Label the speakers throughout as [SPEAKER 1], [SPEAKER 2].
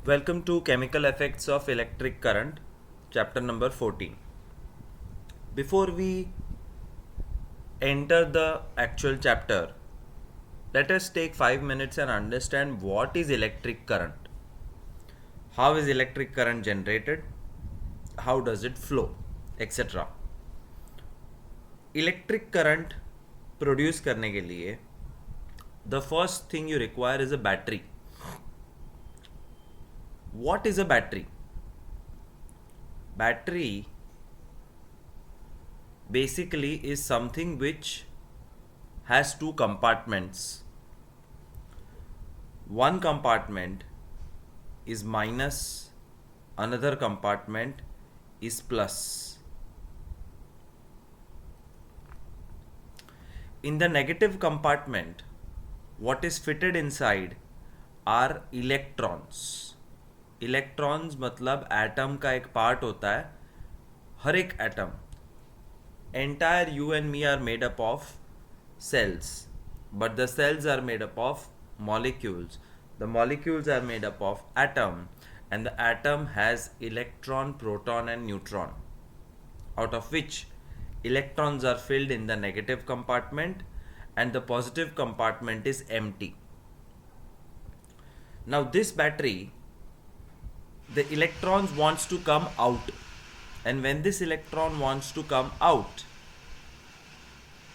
[SPEAKER 1] Welcome to Chemical Effects of Electric Current, chapter number 14. Before we enter the actual chapter, let us take 5 minutes and understand what is electric current. How is electric current generated? How does it flow? etc. Electric current produce करने के लिए the first thing you require is a battery. What is a battery? Battery basically is something which has two compartments. One compartment is minus, another compartment is plus. In the negative compartment, what is fitted inside are electrons. Electrons मतलब atom का एक part होता है. हर एक atom, entire you and me are made up of cells, but the cells are made up of molecules. The molecules are made up of atom, and the atom has electron, proton and neutron, out of which electrons are filled in the negative compartment and the positive compartment is empty. Now this battery, the electrons wants to come out, and when this electron wants to come out,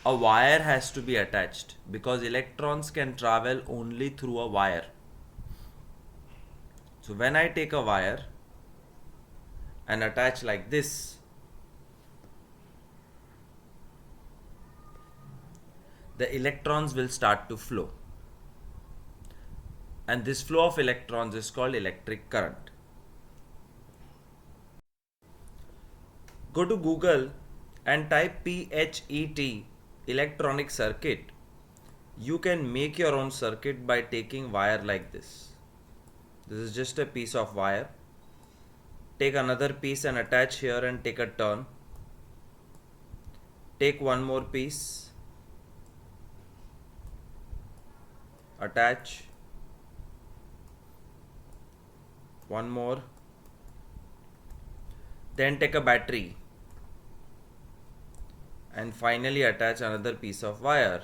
[SPEAKER 1] a wire has to be attached, because electrons can travel only through a wire. So when I take a wire and attach like this, the electrons will start to flow, and this flow of electrons is called electric current. Go to Google and type PHET, electronic circuit. You can make your own circuit by taking wire like this. This is just a piece of wire. Take another piece and attach here and take a turn. Take one more piece, attach one more, then take a battery and finally attach another piece of wire.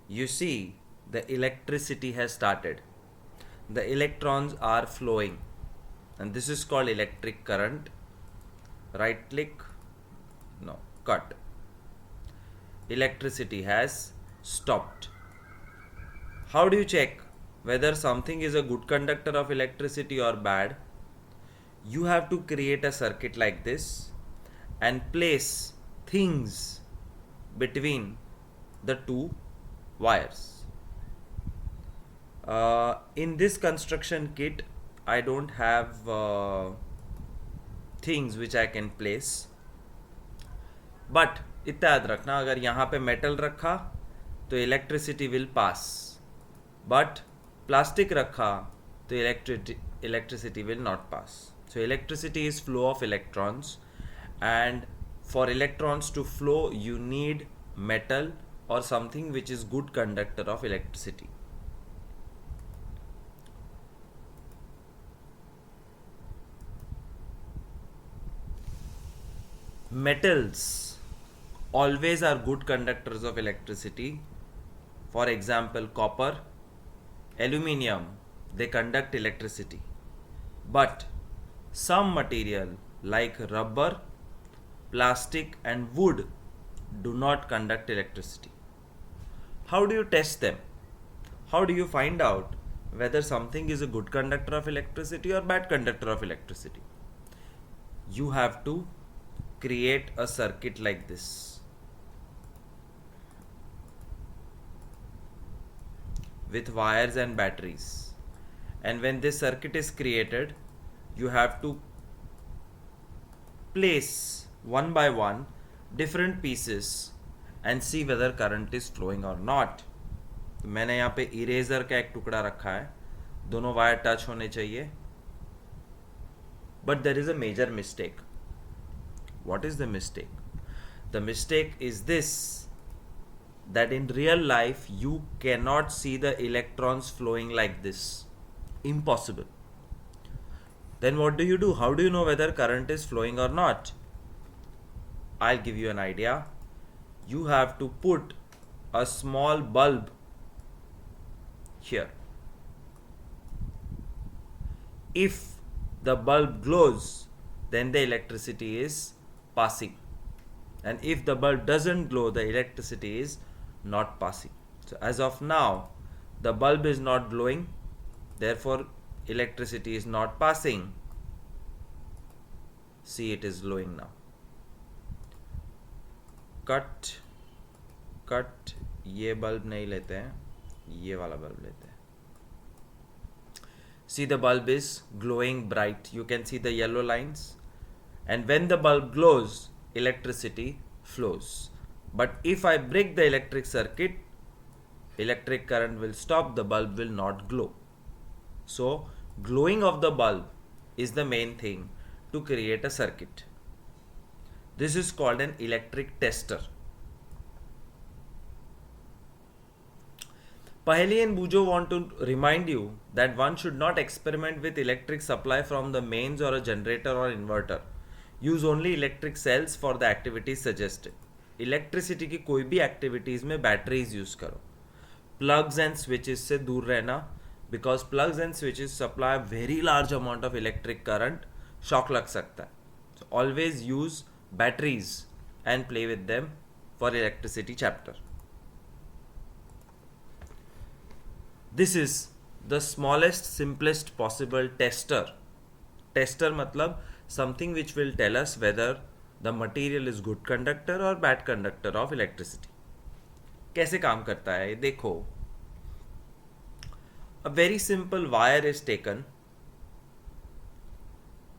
[SPEAKER 1] You see, the electricity has started. The electrons are flowing, and this is called electric current. Right click, no, cut. Electricity has stopped. How do you check whether something is a good conductor of electricity or bad? You have to create a circuit like this and place things between the two wires. In this construction kit, I don't have things which I can place, but इतना याद रखना, अगर यहाँ पे metal रखा तो electricity will pass, but plastic रखा तो electricity will not pass. So electricity is flow of electrons, and for electrons to flow you need metal or something which is good conductor of electricity. Metals always are good conductors of electricity. For example, copper, aluminium, they conduct electricity. But some material like rubber, plastic and wood do not conduct electricity. How do you test them? How do you find out whether something is a good conductor of electricity or bad conductor of electricity? You have to create a circuit like this with wires and batteries, and when this circuit is created, you have to place one by one different pieces and see whether current is flowing or not. तो मैंने यहाँ पे eraser का एक टुकड़ा रखा है, दोनों वायर टच होने चाहिए. But there is a major mistake. What is the mistake? The mistake is this, that in real life you cannot see the electrons flowing like this. Impossible. then what do you do? How do you know whether current is flowing or not? I'll give you an idea. You have to put a small bulb here. If the bulb glows, then the electricity is passing. And if the bulb doesn't glow, the electricity is not passing. So as of now, the bulb is not glowing, therefore electricity is not passing. See, it is glowing now. Cut ये bulb नहीं लेते हैं, ये वाला bulb लेते हैं. See, the bulb is glowing bright. You can see the yellow lines. And when the bulb glows, electricity flows. But if I break the electric circuit, electric current will stop, the bulb will not glow. So, glowing of the bulb is the main thing to create a circuit. This is called an electric tester. Paheli and Bujo want to remind you that one should not experiment with electric supply from the mains or a generator or inverter. Use only electric cells for the activities suggested. Electricity की कोई भी activities में batteries use करो. Plugs and switches से दूर रहना, because plugs and switches supply very large amount of electric current, shock लग सकता है. So always use batteries and play with them for electricity chapter. This is the smallest, simplest possible tester. Tester मतलब something which will tell us whether the material is good conductor or bad conductor of electricity. कैसे काम करता है देखो. A very simple wire is taken.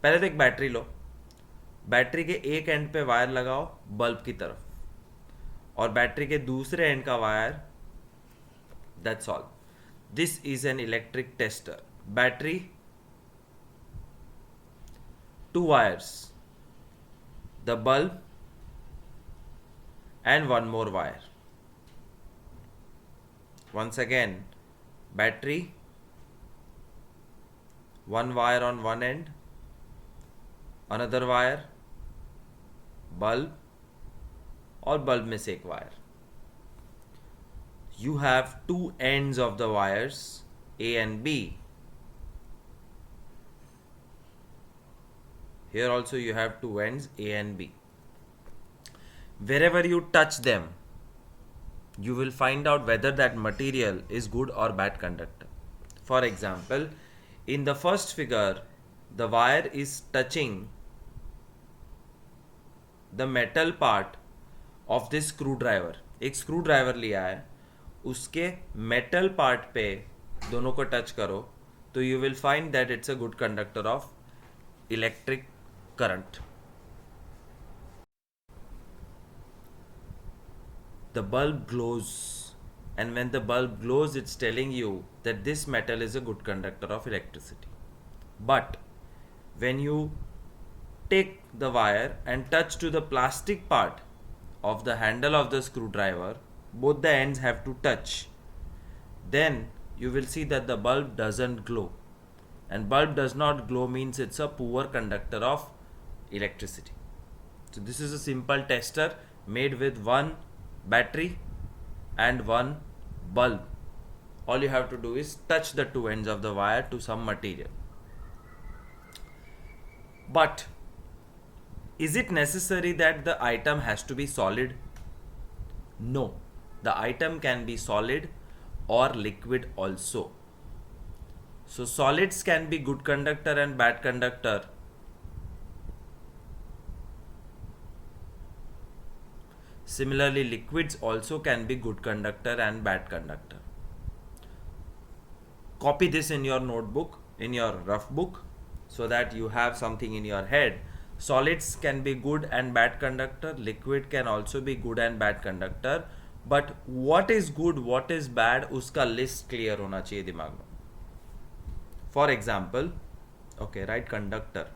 [SPEAKER 1] पहले तो एक battery low, battery के एक एंड पे वायर लगाओ बल्ब की तरफ, और बैटरी के दूसरे एंड का wire. That's all. This is an electric tester. Battery, 2 wires, the bulb, and one more wire. Once again, battery, 1 wire on one end, another wire, bulb, और bulb में से एक wire. You have 2 ends of the wires A and B. Here also you have 2 ends A and B. Wherever you touch them, you will find out whether that material is good or bad conductor. For example, in the first figure, the wire is touching the metal part of this screwdriver. एक screwdriver लिया है, उसके metal part पे दोनों को touch करो तो you will find that it's a good conductor of electric current. The bulb glows, and when the bulb glows it's telling you that this metal is a good conductor of electricity. But when you take the wire and touch to the plastic part of the handle of the screwdriver, both the ends have to touch, then you will see that the bulb doesn't glow, and bulb does not glow means it's a poor conductor of electricity. So this is a simple tester made with one battery and one bulb. All you have to do is touch the 2 ends of the wire to some material. But is it necessary that the item has to be solid? No. The item can be solid or liquid also. So solids can be good conductor and bad conductor. Similarly, liquids also can be good conductor and bad conductor. Copy this in your notebook, in your rough book, so that you have something in your head. Solids can be good and bad conductor, liquid can also be good and bad conductor, but what is good, what is bad, उसका list clear होना चाहिए दिमाग में. For example, okay, write conductor.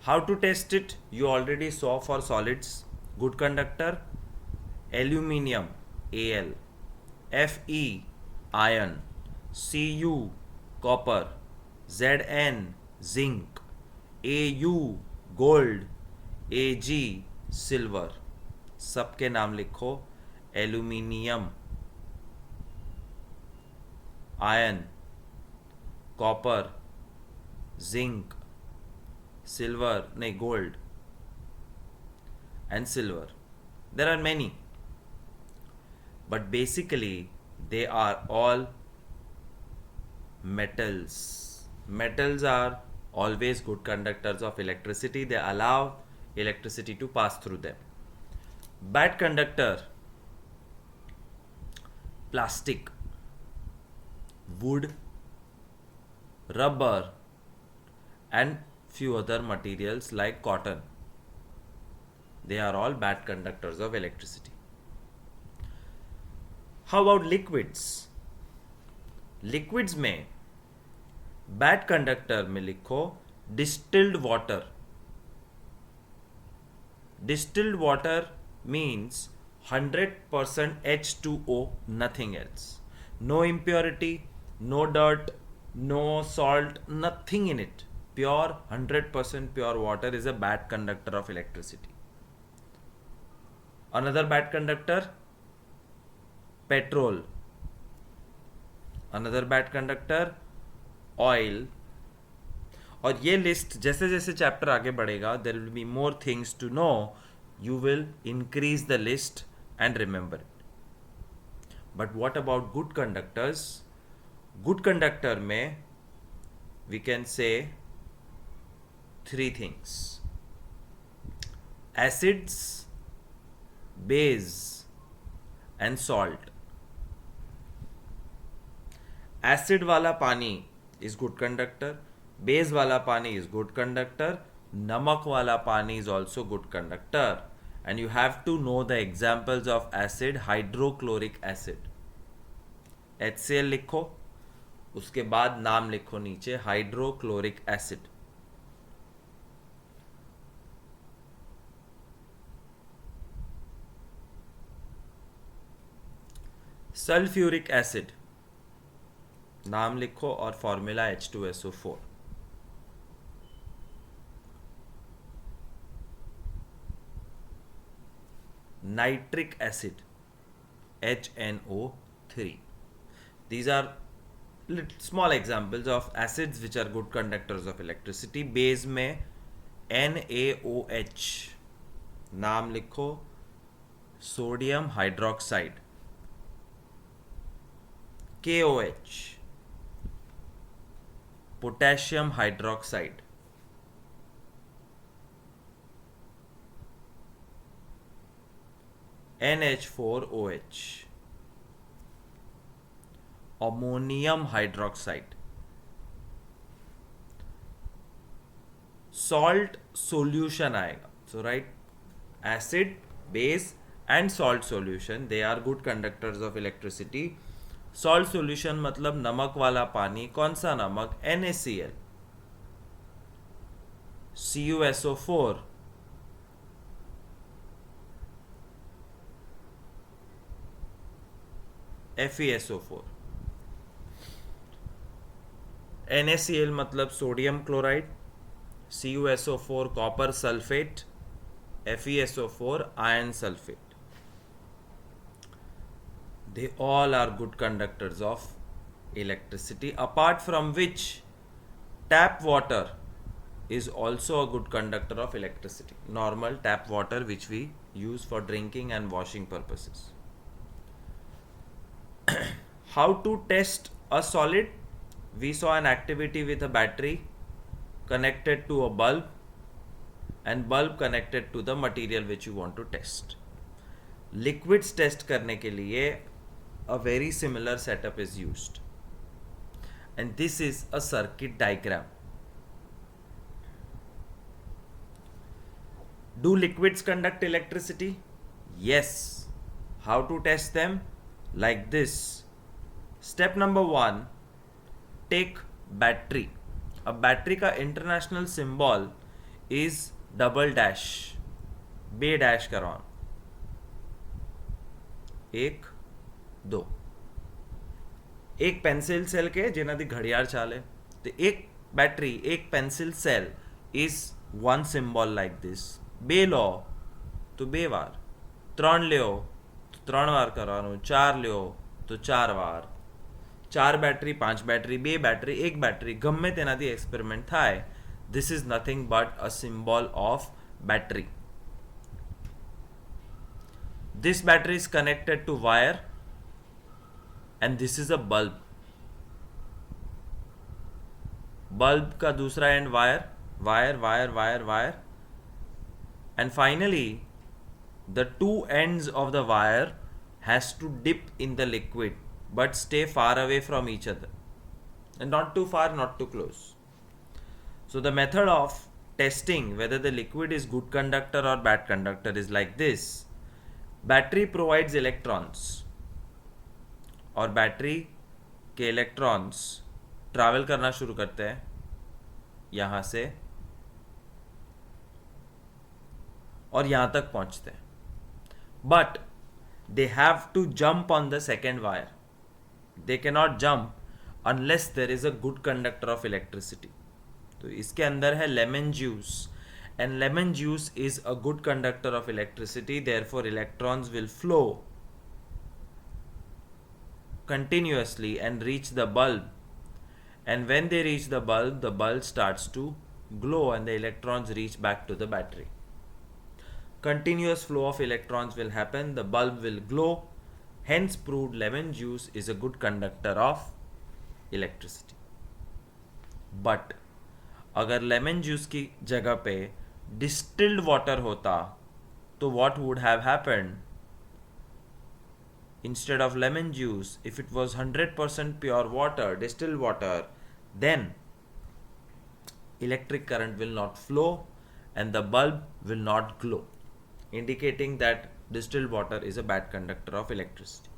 [SPEAKER 1] How to test it? You already saw for solids. Good conductor, aluminium, Al, Fe, iron, Cu, copper, Zn, zinc, Au, gold, Ag, silver. सबके नाम लिखो. Aluminium, ion, copper, zinc, silver, नहीं gold and silver. There are many, but basically they are all metals. Metals are always good conductors of electricity. They allow electricity to pass through them. Bad conductor, plastic, wood, rubber, and few other materials like cotton. They are all bad conductors of electricity. How about liquids? Liquids में bad conductor में लिखो distilled water. Distilled water means 100% H2O, nothing else. No impurity, no dirt, no salt, nothing in it. Pure 100% pure water is a bad conductor of electricity. Another bad conductor, petrol. Another bad conductor, oil. और ये list जैसे जैसे chapter आगे बढ़ेगा, there will be more things to know. You will increase the list and remember it. But what about good conductors? Good conductor में we can say 3 things: acids, base and salt. Acid वाला पानी is good conductor, base वाला पानी is good conductor, नमक वाला पानी is also good conductor. And you have to know the examples of acid. Hydrochloric acid, HCl लिखो, उसके बाद नाम लिखो नीचे हाइड्रोक्लोरिक एसिड. सल्फ्यूरिक एसिड, नाम लिखो और formula H2SO4. Nitric acid, HNO3. These are small examples of acids which are good conductors of electricity. Base में NaOH, नाम लिखो sodium hydroxide. KOH, potassium hydroxide. NH4OH, ammonium hydroxide. Salt solution आएगा. So right, acid, base and salt solution, they are good conductors of electricity. Salt solution मतलब नमक वाला पानी. कौन सा नमक? NaCl, CuSO4, FeSO4. NaCl मतलब sodium chloride, CuSO4 copper sulphate, FeSO4 iron sulphate. They all are good conductors of electricity, apart from which tap water is also a good conductor of electricity. Normal tap water which we use for drinking and washing purposes. How to test a solid? We saw an activity with a battery connected to a bulb and bulb connected to the material which you want to test. Liquids test करने के लिए a very similar setup is used, and this is a circuit diagram. Do liquids conduct electricity? Yes. How to test them? Like this. Step number 1, take battery. अब battery का international symbol is double dash, બે dash કરવાનું, 1 2. એક pencil cell કે જેનાથી ઘડિયાળ ચાલે, તો એક બેટરી, એક pencil cell is one symbol like this. બે લો તો 2 વાર, 3 લ્યો તો 3 વાર કરવાનું, 4 લ્યો તો 4 વાર, 4 બેટરી, 5 બેટરી, 2 બેટરી, 1 બેટરી, ગમે તેનાથી એક્સપેરિમેન્ટ થાય. This is nothing but a symbol of battery. This battery is connected to wire and this is a bulb. Bulb का दूसरा and wire, wire wire wire wire, and finally the two ends of the wire has to dip in the liquid but stay far away from each other and not too far, not too close. So the method of testing whether the liquid is good conductor or bad conductor is like this. Battery provides electrons और battery के electrons travel करना शुरू करते हैं यहाँ से और यहाँ तक पहुँचते हैं, but they have to jump on the second wire. They can not jump unless there is a good conductor of electricity. तो इसके अंदर है lemon juice, and lemon juice is a good conductor of electricity, therefore electrons will flow continuously and reach the bulb, and when they reach the bulb starts to glow and the electrons reach back to the battery. Continuous flow of electrons will happen, the bulb will glow, hence proved lemon juice is a good conductor of electricity. But अगर lemon juice की जगह पे distilled water होता तो what would have happened? Instead of lemon juice, if it was 100% pure water, distilled water, then electric current will not flow and the bulb will not glow, indicating that distilled water is a bad conductor of electricity.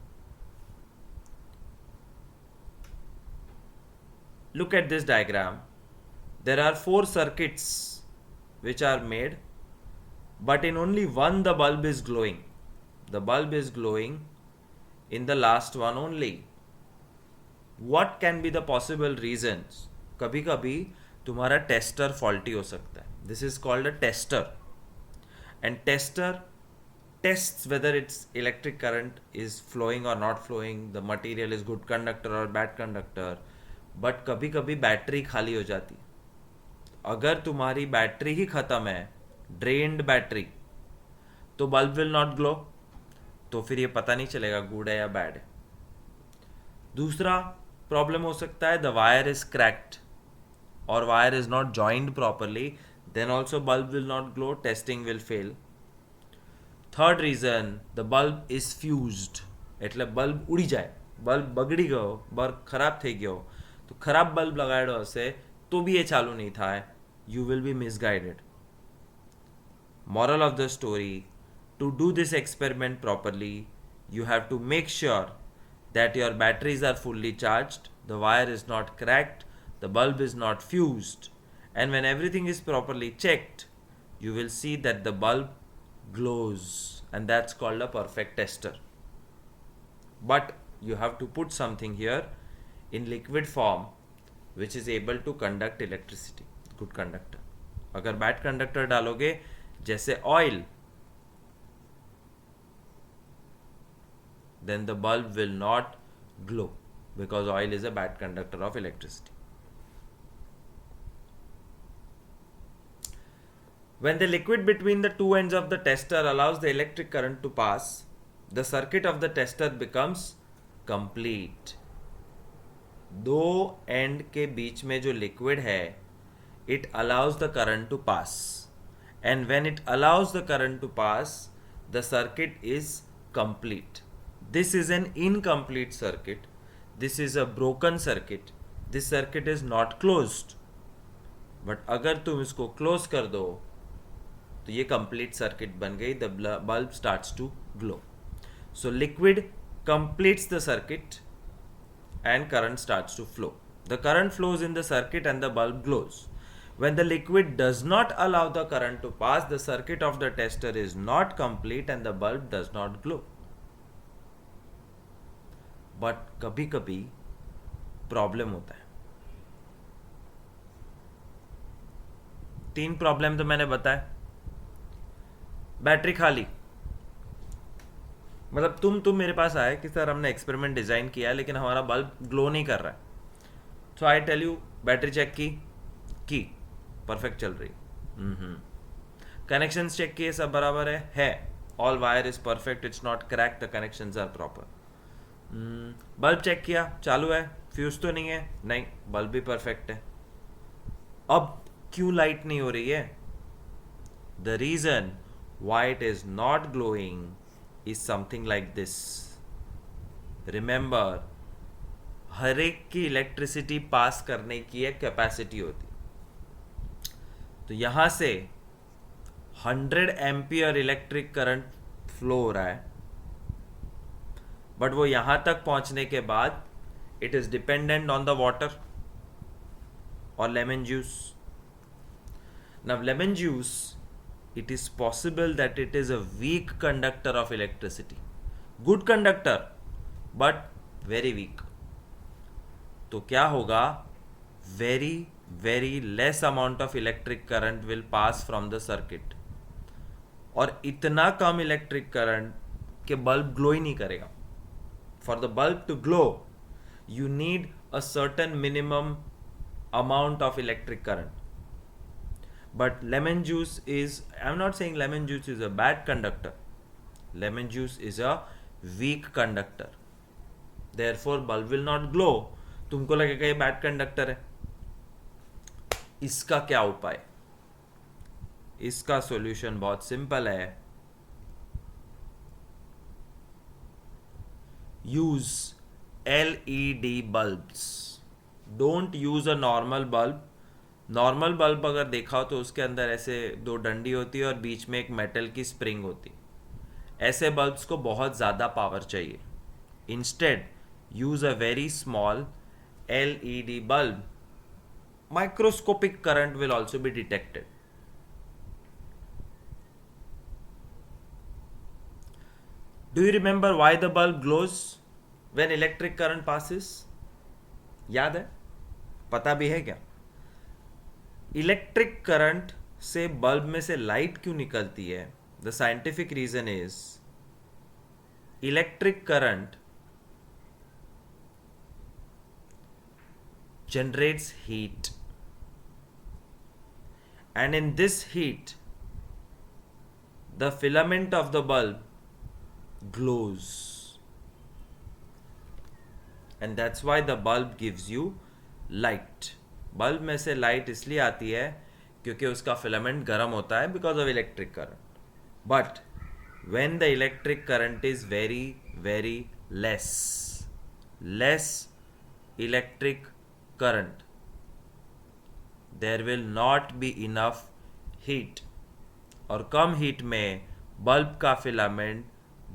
[SPEAKER 1] Look at this diagram. There are 4 circuits which are made, but in only one the bulb is glowing. The bulb is glowing in the last one only. What can be the possible reasons? कभी कभी तुम्हारा tester faulty हो सकता है. This is called a tester, and tester tests whether its electric current is flowing or not flowing, the material is good conductor or bad conductor. But कभी कभी battery खाली हो जाती है. अगर तुम्हारी बैटरी ही खत्म है, ड्रेन्ड बैटरी, तो बल्ब विल नॉट ग्लो, तो फिर ये पता नहीं चलेगा गुड है या बैड है. दूसरा प्रॉब्लम हो सकता है द वायर इज क्रैक्ड और wire is not joined properly, then also bulb will not glow, testing will fail. Third reason, the bulb is fused, એટલે બલ્બ ઉડી જાય, બલ્બ બગડી ગયો, બલ્બ ખરાબ થઈ ગયો, તો ખરાબ બલ્બ લગાડ્યો હશે તો બી એ ચાલુ નહીં થાય. You will be misguided. Moral of the story, to do this experiment properly, you have to make sure that your batteries are fully charged, the wire is not cracked, the bulb is not fused, and when everything is properly checked, you will see that the bulb glows, and that's called a perfect tester. But you have to put something here in liquid form which is able to conduct electricity, good conductor. अगर bad conductor डालोगे जैसे oil, then the bulb will not glow because oil is a bad conductor of electricity. When the liquid between the two ends of the tester allows the electric current to pass, the circuit of the tester becomes complete. दो and के बीच में जो liquid है, it allows the current to pass, and when it allows the current to pass, the circuit is complete. This is an incomplete circuit, this is a broken circuit, this circuit is not closed. But अगर तुम इसको close कर दो तो ये complete circuit बन गई, the bulb starts to glow. So liquid completes the circuit and current starts to flow. The current flows in the circuit and the bulb glows. When the liquid does not allow the current to pass, the circuit of the tester is not complete and the bulb does not glow. But कभी कभी problem होता है. 3 problem तो मैंने बताया. Battery खाली, मतलब तुम मेरे पास आए कि सर हमने एक्सपेरिमेंट डिजाइन किया लेकिन हमारा बल्ब ग्लो नहीं कर रहा है. So I tell you, battery check की परफेक्ट चल रही. कनेक्शंस चेक किए, सब बराबर है. All wire is perfect, it's not crack, the connections are proper. Bulb check किया, चालू है, फ्यूज तो नहीं है, नहीं, बल्ब भी परफेक्ट है. अब क्यों लाइट नहीं हो रही है? The reason why it is not glowing is something like this. Remember, हर एक की इलेक्ट्रिसिटी पास करने की एक कैपेसिटी होती. तो यहां से 100 एम्पियर इलेक्ट्रिक करंट फ्लो हो रहा है, बट वो यहां तक पहुंचने के बाद it is dependent on the water और lemon juice. Now lemon juice, it is possible that it is a weak conductor of electricity. Good conductor, but very weak. तो क्या होगा? Very very less amount of electric current will pass from the circuit. और इतना कम electric current के bulb glow ही नहीं करेगा. For the bulb to glow, you need a certain minimum amount of electric current. But lemon juice is, I'm not saying lemon juice is a bad conductor. Lemon juice is a weak conductor. Therefore bulb will not glow. तुमको लगेगा ये bad conductor है. इसका क्या उपाय? इसका solution बहुत simple है. Use LED bulbs. Don't use a normal bulb. Normal bulb अगर देखा हो तो उसके अंदर ऐसे 2 डंडी होती है और बीच में एक मेटल की स्प्रिंग होती. ऐसे बल्ब्स को बहुत ज़्यादा पावर चाहिए. Instead use a very small LED bulb. Microscopic current will also be detected. Do you remember why the bulb glows when electric current passes? याद है? पता भी है क्या? इलेक्ट्रिक करंट से बल्ब में से लाइट क्यों निकलती है? The scientific reason is electric current generates heat, and in this heat the filament of the bulb glows, and that's why the bulb gives you light. Bulb में से light इसलिए आती है क्योंकि उसका फिलामेंट गर्म होता है because of electric current. But when the electric current is very very less electric current, there will not be enough heat. और कम हीट में बल्ब का फिलामेंट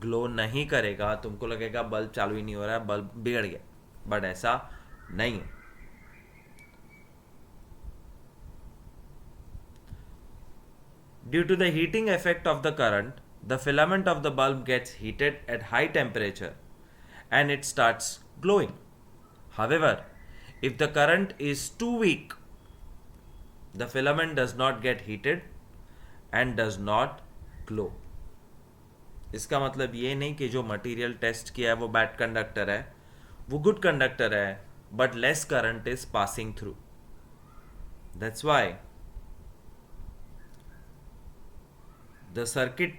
[SPEAKER 1] ग्लो नहीं करेगा. तुमको लगेगा बल्ब चालू ही नहीं हो रहा है, बल्ब बिगड़ गया, बट ऐसा नहीं है. Due to the heating effect of the current, the filament of the bulb gets heated at high temperature and it starts glowing. However, if the current is too weak, the filament does not get heated and does not glow. इसका मतलब ये नहीं कि जो material test किया है वो bad conductor है, वो गुड कंडक्टर है, but less current is passing through. That's why the circuit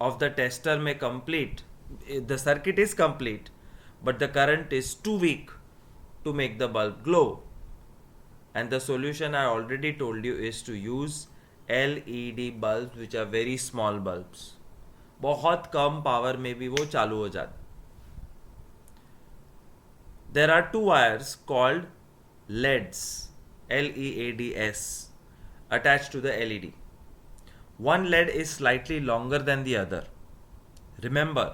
[SPEAKER 1] of the tester may complete, the circuit is complete, but the current is too weak to make the bulb glow. And the solution I already told you is to use LED bulbs, which are very small bulbs. बहुत कम power में भी वो चालू हो जाते. There are 2 wires called LEDs, LEADS, attached to the LED. One LED is slightly longer than the other. Remember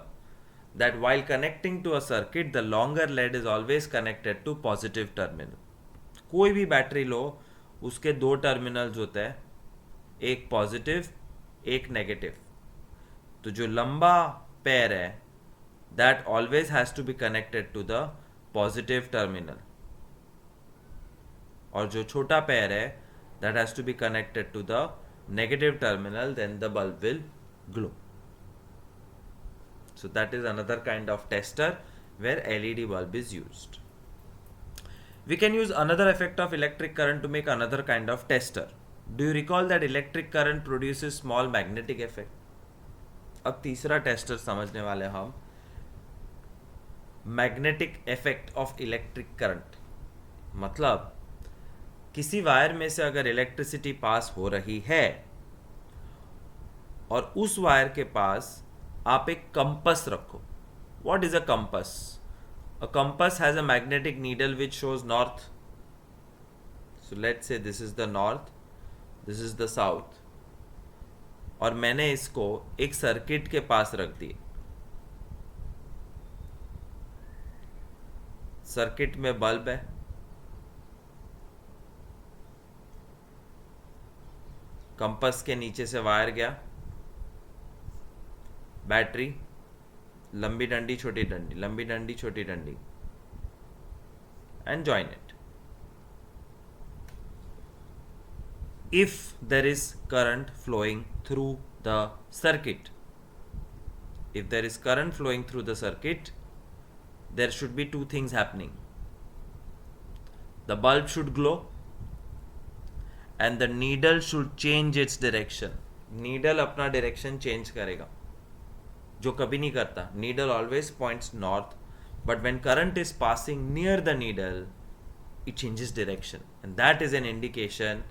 [SPEAKER 1] that while connecting to a circuit, the longer LED is always connected to positive terminal. कोई भी battery low, उसके दो terminals होते हैं, एक positive एक negative. तो जो लंबा पेयर है that always has to be connected to the positive terminal, और जो छोटा पेयर है that has to be connected to the negative terminal, then the bulb will glow. So that is another kind of tester where LED bulb is used. We can use another effect of electric current to make another kind of tester. Do you recall that electric current produces small magnetic effect? अब तीसरा tester समझने वाले हम, magnetic effect of electric current. मतलब किसी wire में से अगर इलेक्ट्रिसिटी पास हो रही है और उस वायर के पास आप एक कंपस रखो। What is a compass? A compass has a magnetic needle which shows north. So let's say this is the north, this is the south, और मैंने इसको एक सर्किट के पास रख दिया। सर्किट में बल्ब है, कंपस के नीचे से वायर गया, बैटरी, लंबी डंडी छोटी डंडी, लंबी डंडी छोटी डंडी, and join it. If there is current flowing through the circuit, if there is current flowing through the circuit, there should be two things happening. The bulb should glow and the needle should change its direction. Needle अपना direction change करेगा, जो कभी नहीं करता. Needle always points north, but when current is passing near the needle, it changes direction, and that is an indication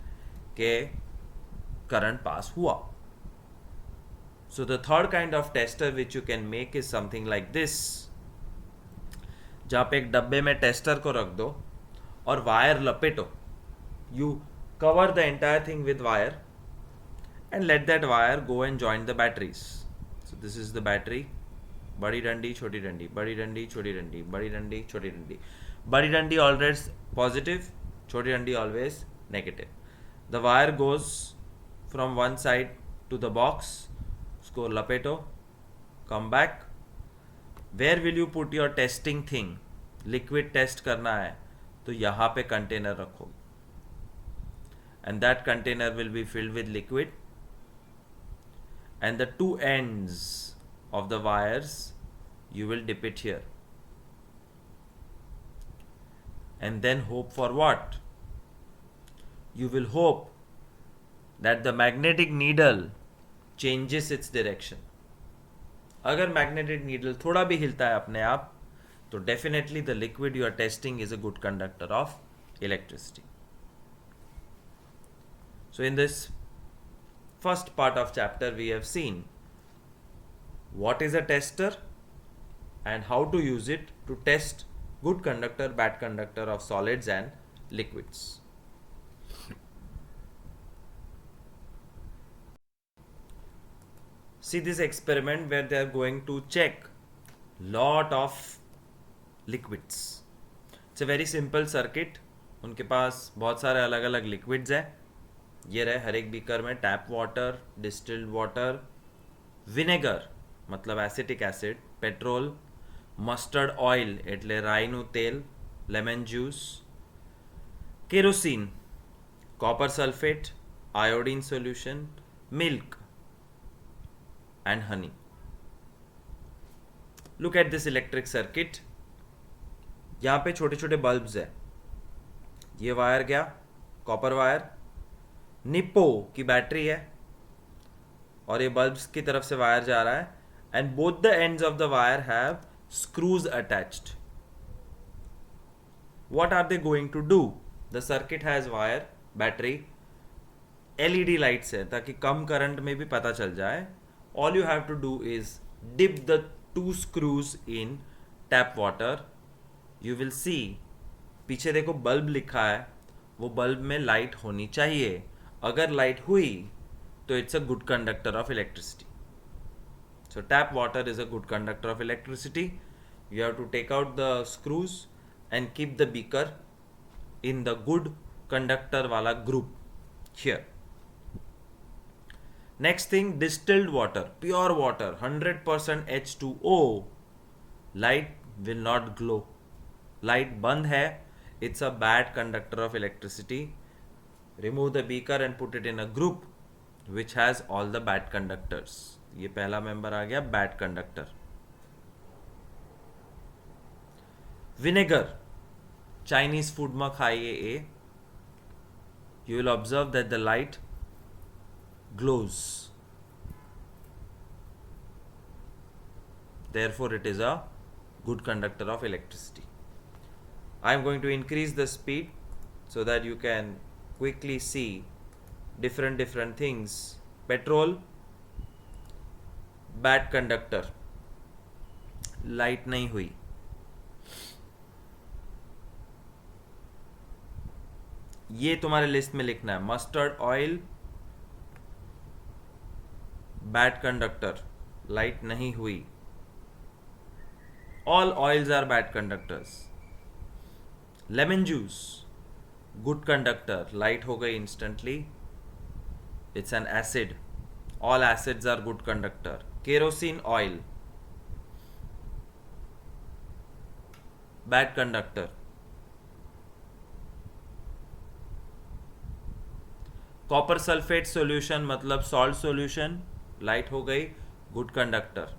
[SPEAKER 1] के current pass हुआ. So the third kind of tester which you can make is something like this, जहाँ पे एक डब्बे में tester को रख दो और wire लपेटो. You cover the entire thing with wire and let that wire go and join the batteries. So this is the battery. बड़ी डंडी छोटी डंडी, बड़ी डंडी छोटी डंडी, बड़ी डंडी छोटी डंडी. बड़ी डंडी always positive, छोटी डंडी always negative. The wire goes from one side to the box. उसको लपेटो, come back. Where will you put your testing thing? Liquid test करना है तो यहाँ पे कंटेनर रखो, and that container will be filled with liquid, and the two ends of the wires you will dip it here, and then hope for what? You will hope that the magnetic needle changes its direction. अगर magnetic needle थोड़ा भी हिलता है अपने आप, तो definitely the liquid you are testing is a good conductor of electricity. So in this first part of chapter we have seen what is a tester and how to use it to test good conductor, bad conductor of solids and liquids. See this experiment where they are going to check lot of liquids. It's a very simple circuit. उनके पास बहुत सारे अलग अलग liquids हैं. ये रहे हर एक beaker में tap water, distilled water, vinegar मतलब acetic acid, petrol, mustard oil એટલે રાઈનું તેલ, lemon juice, kerosene, copper sulfate, iodine solution, milk and honey. Look at this electric circuit. यहाँ पे छोटे छोटे बल्ब्स है. ये वायर गया, कॉपर वायर, निप्पो की बैटरी है और ये बल्ब्स की तरफ से वायर जा रहा है, and both the ends of the wire have screws attached. What are they going to do? The circuit has wire, battery, LED lights है ताकि कम करंट में भी पता चल जाए. All you have to do is dip the two screws in tap water. You will see, पीछे देखो बल्ब लिखा है, वो बल्ब में लाइट होनी चाहिए. अगर लाइट हुई तो it's a good conductor of electricity. So tap water is a good conductor of electricity. You have to take out the screws and keep the beaker in the good conductor wala group here. Next thing, distilled water, pure water, 100% H2O, light will not glow. Light band hai, it's a bad conductor of electricity. Remove the beaker and put it in a group which has all the bad conductors. ये पहला member आ गया bad conductor. Vinegar, Chinese food में खाइए ये, you will observe that the light glows. Therefore, it is a good conductor of electricity. I am going to increase the speed so that you can quickly see different things. Petrol, bad conductor, light नहीं हुई. ये तुम्हारे list में लिखना है. Mustard oil, bad conductor, light नहीं हुई. All oils are bad conductors. Lemon juice, good conductor, light हो गई instantly, it's an acid. All acids are good conductor. Kerosene oil, bad conductor. Copper sulphate solution मतलब salt solution, light हो गई, good conductor.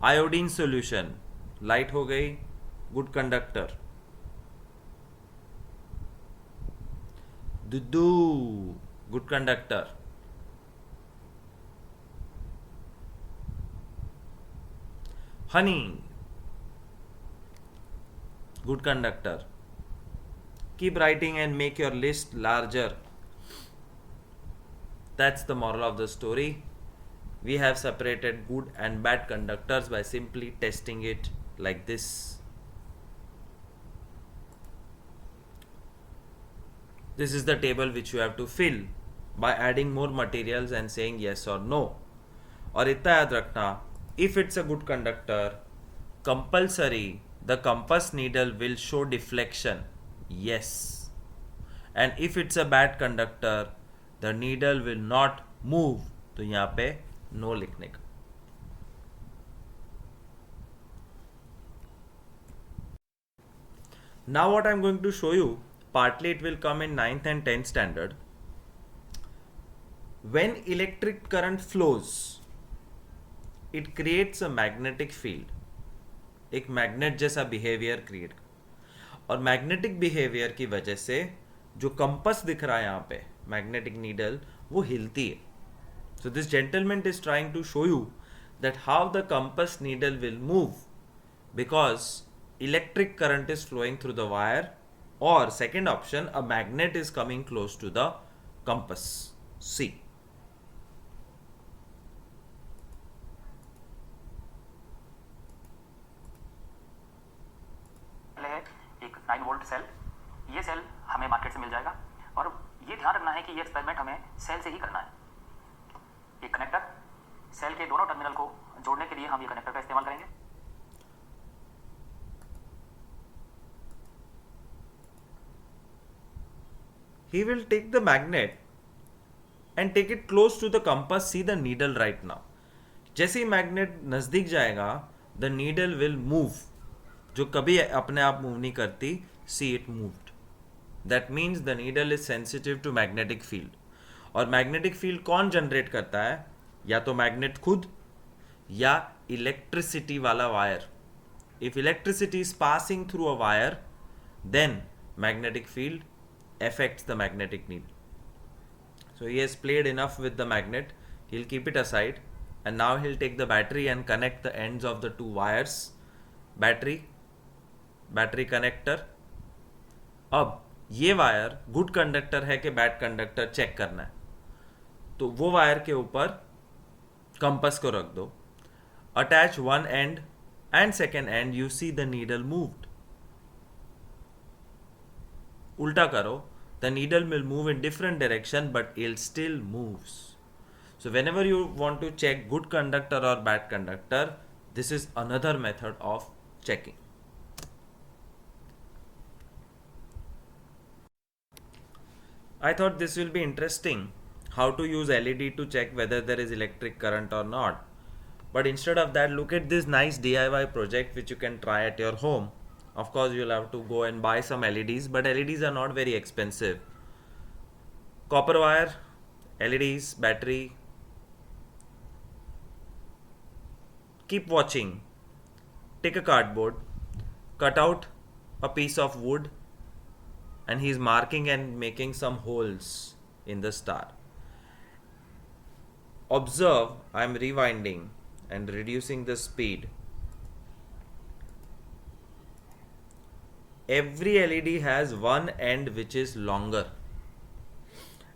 [SPEAKER 1] Iodine solution, light हो गई, good conductor. दूध, good conductor. Honey, good conductor. Keep writing and make your list larger. That's the moral of the story. We have separated good and bad conductors by simply testing it like this. This is the table which you have to fill by adding more materials and saying yes or no. और इतना याद रखना, if it's a good conductor, compulsory the compass needle will show deflection. Yes. And if it's a bad conductor, the needle will not move. तो यहाँ पे no लिखने का. Now what I'm going to show you, partly it will come in 9th and 10th standard. When electric current flows, it creates a magnetic field. एक magnet जैसा behaviour create. और magnetic behaviour की वजह से जो compass दिख रहा है यहाँ पे, मैग्नेटिक नीडल, वो हिलती है. So this gentleman is trying to show you that how the compass needle will move because electric current is flowing through the wire, और second option, a magnet is coming close to the compass. See.
[SPEAKER 2] एक 9 volt cell, ये cell हमें market से मिल जाएगा, और ये ध्यान रखना है कि ये एक्सपेरिमेंट हमें सेल से ही करना है. एक कनेक्टर, सेल के दोनों टर्मिनल को जोड़ने के लिए हम ये कनेक्टर का इस्तेमाल करेंगे.
[SPEAKER 1] He will take the magnet and take it close to the compass. See the needle right now. जैसे ही मैग्नेट नजदीक जाएगा, the needle will move. जो कभी अपने आप मूव नहीं करती, see it moved. That means the needle is sensitive to magnetic field. और मैग्नेटिक फील्ड कौन जनरेट करता है? या तो मैग्नेट खुद या इलेक्ट्रिसिटी वाला wire. If electricity is passing through a wire, then magnetic field affects the magnetic needle. So he has played enough with the magnet. He'll keep it aside, and now he'll take the battery and connect the ends of the two wires. Battery connector. अब ये wire good conductor है कि bad conductor check करना है, तो वो wire के ऊपर कंपस को रख दो. Attach one and and second and, you see the needle moved. उल्टा करो, the needle will move in different direction but it still moves. So whenever you want to check good conductor or bad conductor, this is another method of checking. I thought this will be interesting, how to use LED to check whether there is electric current or not. But instead of that, look at this nice DIY project which you can try at your home. Of course, you'll have to go and buy some LEDs, but LEDs are not very expensive. Copper wire, LEDs, battery. Keep watching. Take a cardboard, cut out a piece of wood, and he's marking and making some holes in the star. Observe, I'm rewinding and reducing the speed. Every LED has one end which is longer,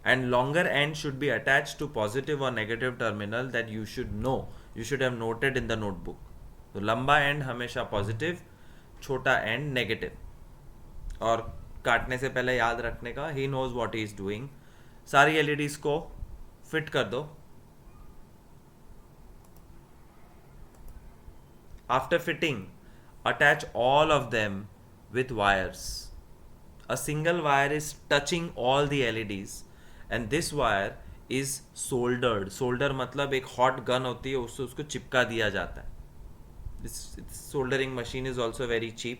[SPEAKER 1] and longer end should be attached to positive or negative terminal that you should know, you should have noted in the notebook. तो लंबा and हमेशा positive, छोटा and negative, और काटने से पहले याद रखने का, he knows what he is doing. सारी एलईडीज को फिट कर दो. After fitting, attach all of them with wires. A single wire is touching all the LEDs and this wire is soldered. Solder मतलब एक hot gun होती है, उससे उसको चिपका दिया जाता है. This soldering machine is also very cheap.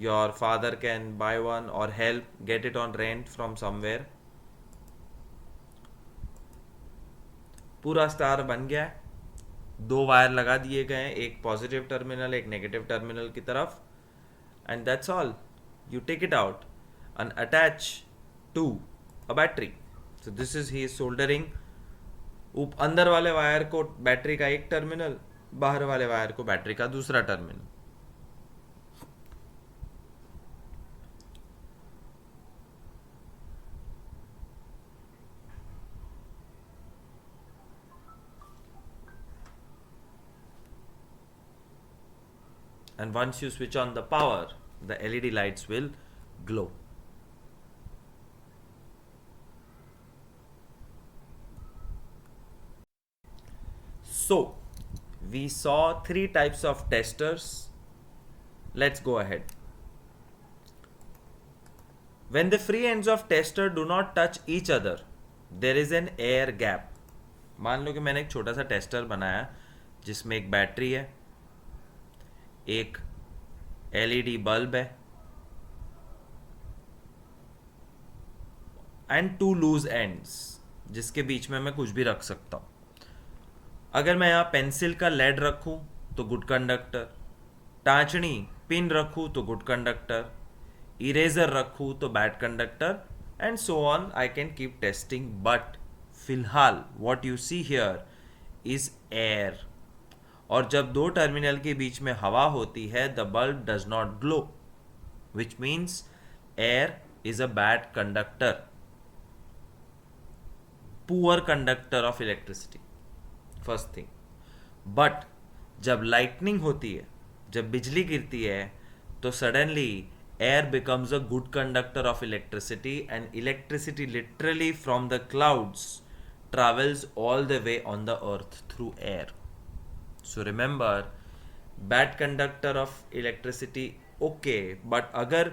[SPEAKER 1] Your father can buy one or get it on rent from somewhere. पूरा स्टार बन गया है. 2 वायर लगा दिए गए हैं, एक पॉजिटिव टर्मिनल एक नेगेटिव टर्मिनल की तरफ, and that's all. You take it out and attach to a battery. So this is he is soldering. अंदर वाले वायर को बैटरी का एक टर्मिनल, बाहर वाले वायर को बैटरी का दूसरा terminal. And once you switch on the power, the LED lights will glow. So, we saw 3 types of testers. Let's go ahead. When the free ends of tester do not touch each other, there is an air gap. मान लो कि मैंने एक छोटा सा tester बनाया जिसमें एक battery है, एक LED बल्ब है, एंड 2 लूज एंड्स जिसके बीच में मैं कुछ भी रख सकता हूँ. अगर मैं यहाँ पेंसिल का लेड रखूँ तो गुड कंडक्टर, टाँचनी पिन रखूँ तो गुड कंडक्टर, इरेजर रखूँ तो bad conductor, and so on. I can keep testing. But फिलहाल what you see here is air. और जब 2 टर्मिनल के बीच में हवा होती है, the bulb does not glow, which means air is a bad conductor, poor conductor of electricity. First thing. But जब lightning होती है, जब बिजली गिरती है, तो suddenly air becomes a good conductor of electricity, and electricity literally from the clouds travels all the way on the earth through air. So remember, bad conductor of electricity, okay, but अगर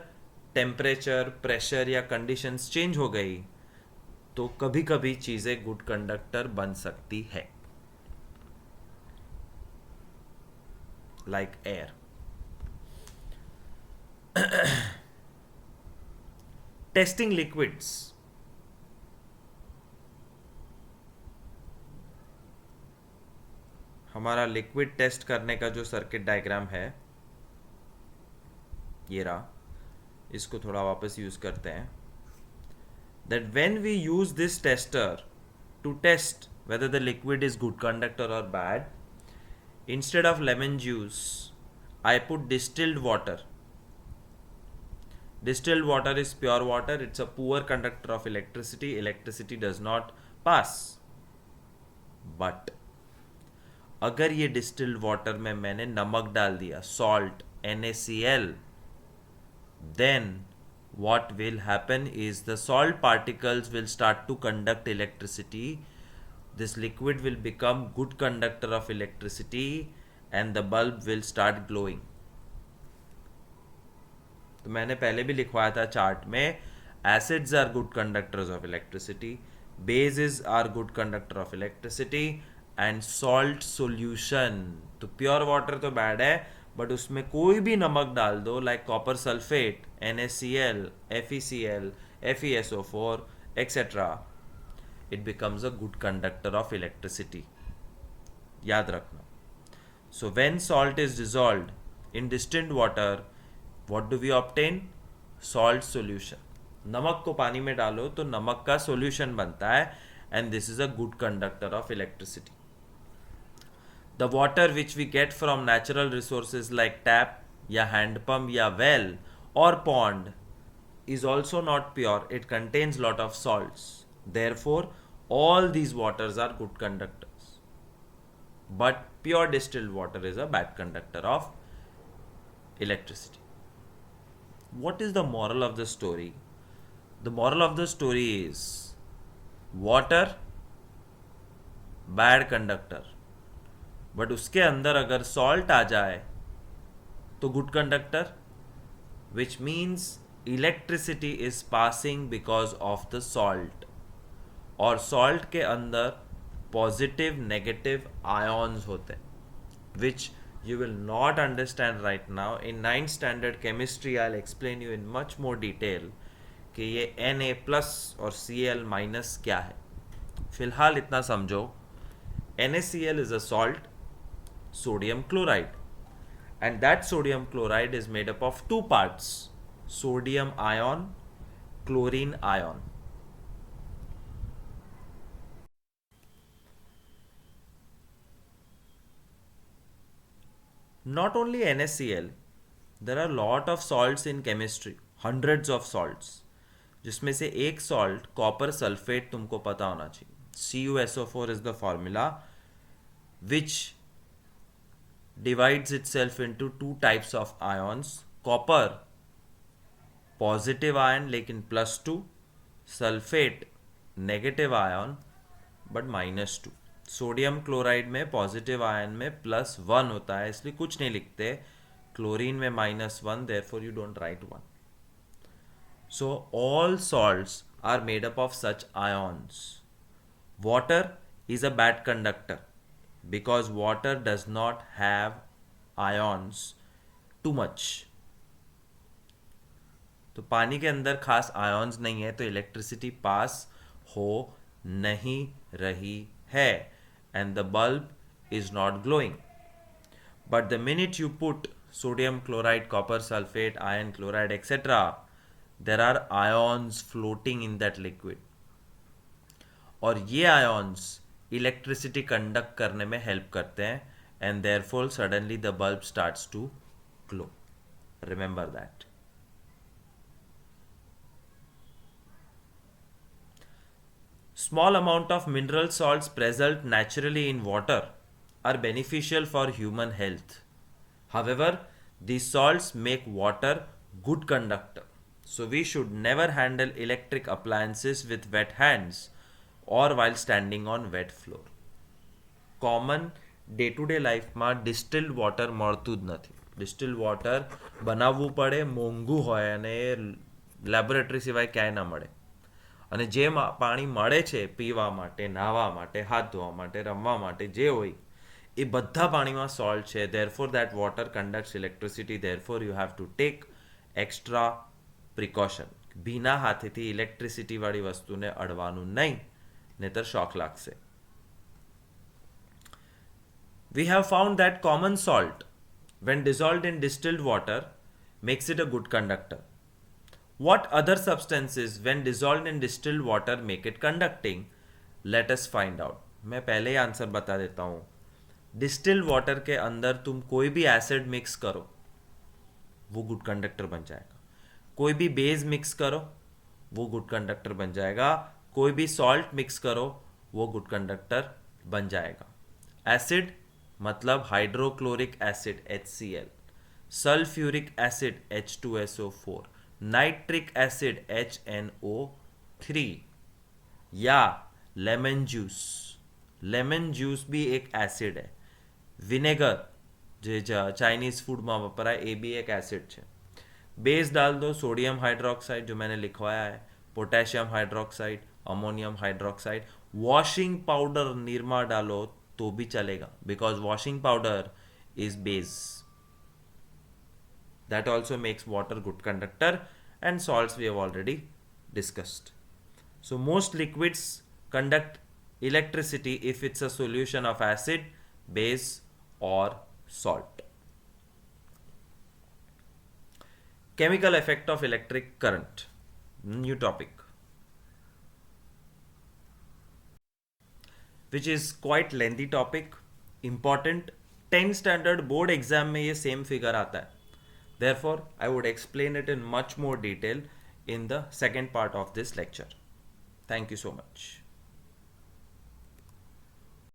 [SPEAKER 1] temperature, pressure या conditions change हो गई तो कभी कभी चीज़ें good conductor बन सकती है, लाइक एयर. Testing liquids. हमारा लिक्विड टेस्ट करने का जो सर्किट डायग्राम है ये रहा. इसको थोड़ा वापस यूज करते हैं. That when we use this tester to test whether the liquid is good conductor or bad, instead of lemon juice I put distilled water. Distilled water is pure water. It's a poor conductor of electricity. Electricity does not pass. But अगर ये distilled water में मैंने नमक डाल दिया, salt, NaCl, then what will happen is the salt particles will start to conduct electricity. This liquid will become good conductor of electricity and the bulb will start glowing. तो मैंने पहले भी लिखवाया था चार्ट में, acids are good conductors of electricity, bases are good conductor of electricity, and salt solution, तो pure water तो bad है, बट उसमें कोई भी नमक डाल दो, like copper sulphate, NaCl, FeCl, FeSO4, etc., it becomes a good conductor of electricity. याद रखना. So when salt is dissolved in distilled water, what do we obtain? Salt solution. नमक को पानी में डालो तो नमक का solution बनता है, and this is a good conductor of electricity. The water which we get from natural resources like tap या hand pump या well or pond is also not pure. It contains lot of salts. Therefore, all these waters are good conductors. But pure distilled water is a bad conductor of electricity. What is the moral of the story? The moral of the story is water bad conductor, but उसके अंदर अगर salt आ जाए तो good conductor, which means electricity is passing because of the salt. और salt के अंदर positive negative ions होते हैं, which you will not understand right now. In 9th standard chemistry I'll explain you in much more detail कि ये Na plus और Cl minus क्या है. फिलहाल इतना समझो, NaCl is a salt, sodium chloride, and that sodium chloride is made up of two parts, sodium ion, chlorine ion. Not only NaCl, there are lot of salts in chemistry, hundreds of salts, जिसमें से एक salt copper sulfate तुमको पता होना चाहिए. CuSO4 is the formula which divides itself into two types of ions. Copper positive ion लेकिन +2, sulfate negative ion but -2. Sodium chloride में positive ion में +1 होता है, इसलिए कुछ नहीं लिखते. क्लोरीन में -1, therefore you don't write 1. So all salts are made up of such ions. Water is a bad conductor because water does not have ions too much. तो पानी के अंदर खास आयॉन्स नहीं है, तो इलेक्ट्रिसिटी पास हो नहीं रही है, and the bulb is not glowing. But the minute you put sodium chloride, copper sulfate, iron chloride, etc., there are ions floating in that liquid. और ये ions electricity conduct करने में help करते हैं, and therefore suddenly the bulb starts to glow. Remember that. Small amount of mineral salts present naturally in water are beneficial for human health. However, these salts make water good conductor. So we should never handle electric appliances with wet hands or while standing on wet floor. Common day to day life માં distilled water મળતું જ નથી. Distilled water બનાવવું પડે, મોંઘું હોય અને laboratory સિવાય ક્યાંય ના મળે. અને જે પાણી મળે છે પીવા માટે, નાહવા માટે, હાથ ધોવા માટે, રમવા માટે, જે હોય એ બધા પાણીમાં સોલ્ટ છે. therefore that water conducts electricity. therefore you have to take extra precaution. ભીના હાથેથી ઇલેક્ટ્રિસિટી વાળી વસ્તુને અડવાનું નહીં, નહીતર શોક લાગશે. We have found that common salt, when dissolved in distilled water, makes it a good conductor. What other substances, when dissolved in distilled water, make it conducting? Let us find out. मैं पहले ही answer बता देता हूँ. Distilled water के अंदर तुम कोई भी एसिड मिक्स करो, वो गुड कंडक्टर बन जाएगा. कोई भी बेस मिक्स करो, वो गुड कंडक्टर बन जाएगा. कोई भी सॉल्ट मिक्स करो, वो गुड कंडक्टर बन जाएगा. एसिड मतलब hydrochloric acid HCl, sulphuric acid H2SO4, nitric acid HNO3, या लेमन जूस. लेमन जूस भी एक एसिड है. विनेगर જે ચાઇનીઝ ફૂડમાં વપરાય એ બી એક એસિડ છે. बेस डाल दो, सोडियम हाइड्रोक्साइड जो मैंने लिखवाया है, potassium hydroxide, ammonium hydroxide, washing powder Nirma डालो तो भी चलेगा, because washing powder is base. That also makes water good conductor, and salts we have already discussed. So most liquids conduct electricity if it's a solution of acid, base or salt. Chemical effect of electric current, new topic, which is quite lengthy topic, important. 10 standard board exam में ये same figure आता है. Therefore, I would explain it in much more detail in the second part of this lecture. Thank you so much.